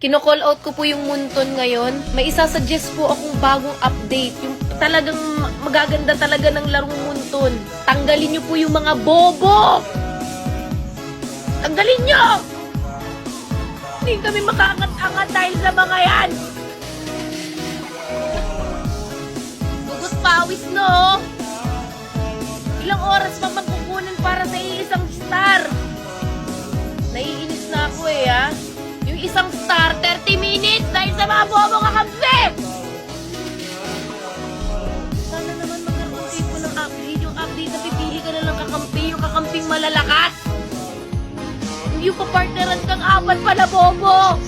Kino-call out ko po yung Munton ngayon. May isa-suggest po akong bagong update. Yung talagang magaganda talaga ng larong Munton. Tanggalin nyo po yung mga bobo! Tanggalin nyo! Hindi kami makaangat-angat dahil sa mga yan! Gugus pawis, no? Ilang oras pa magkukunin para sa iisang star? Naiinis na ako eh, ha? Yung isang star, 30 minutes dahil sa mga bobo kakampi! Sana naman magkaroon po ng update. Yung update na pipili ka na lang kakampi, yung kakamping malalakas. Yung kapartneran kang apat pa na bobo.